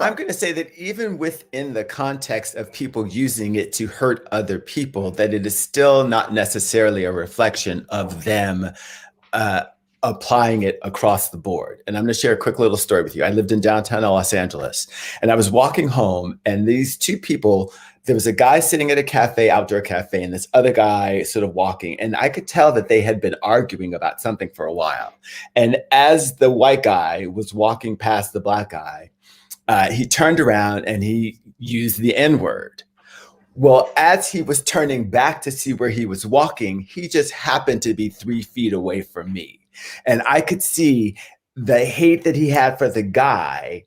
I'm going to say that even within the context of people using it to hurt other people, that it is still not necessarily a reflection of them uh, applying it across the board. And I'm going to share a quick little story with you. I lived in downtown Los Angeles, and I was walking home, and these two people, there was a guy sitting at a cafe, outdoor cafe, and this other guy sort of walking. And I could tell that they had been arguing about something for a while. And as the white guy was walking past the black guy, he turned around and he used the N-word. Well, as he was turning back to see where he was walking, he just happened to be 3 feet away from me. And I could see the hate that he had for the guy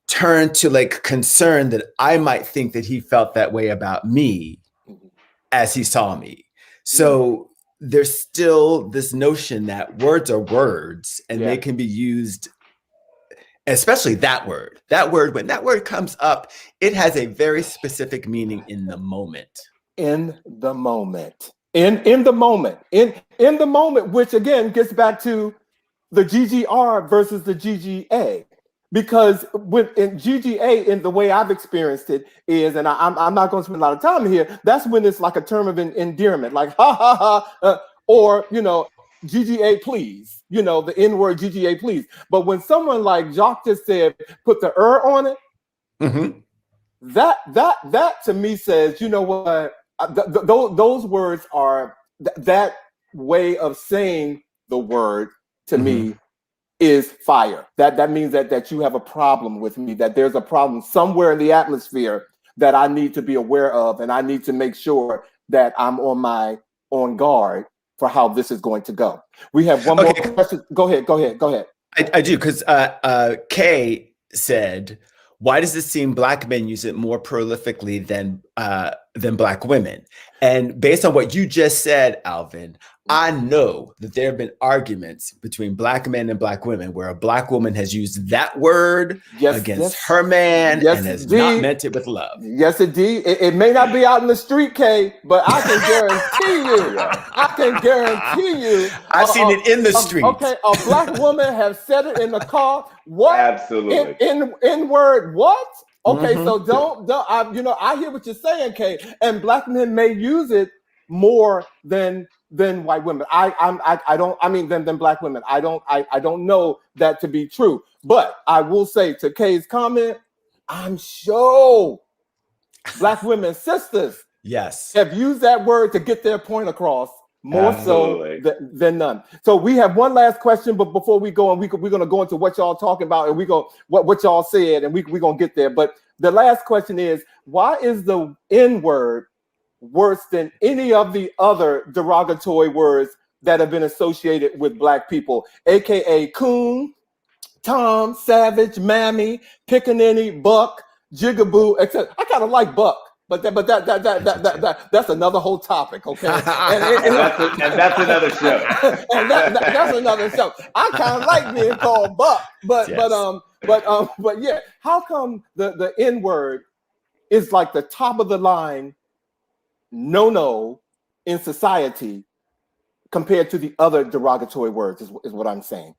turn to like concern that I might think that he felt that way about me as he saw me. So there's still this notion that words are words and they can be used, especially that word, when that word comes up, it has a very specific meaning in the moment. In the moment, in the moment, which again gets back to the GGR versus the GGA. Because in GGA, in the way I've experienced it is, and I'm not going to spend a lot of time here, that's when it's like a term of endearment, like ha ha ha, or, you know, GGA please, you know, the N-word GGA please. But when someone like Jacques just said, put the on it, that to me says, you know what, those words are, that way of saying the word to me is fire. That means that you have a problem with me, that there's a problem somewhere in the atmosphere that I need to be aware of, and I need to make sure that I'm on guard for how this is going to go. We have one more question. Go ahead. I do, because Kay said, why does it seem black men use it more prolifically than black women? And based on what you just said, Alvin, I know that there have been arguments between black men and black women where a black woman has used that word against her man and has not meant it with love. Yes, indeed. It may not be out in the street, Kay, but I can guarantee you. I've seen it in the street. Okay, a black woman has said it in the car. What? Absolutely. N-word, what? Okay, so don't I hear what you're saying, Kay, and black men may use it more than white women. Than black women. I don't know that to be true. But I will say to Kay's comment, I'm sure black women sisters have used that word to get their point across more so than none. So we have one last question, but before we go, and we're going to go into what y'all talking about, and we go what y'all said, and we're going to get there. But the last question is, why is the N-word worse than any of the other derogatory words that have been associated with black people, aka coon, Tom, savage, mammy, pickaninny, buck, jigaboo, etc. I kind of like buck, but that's another whole topic, okay? and that's another show. And that's another show. I kind of like being called buck, but yeah, how come the N-word is like the top of the line no in society compared to the other derogatory words is what I'm saying.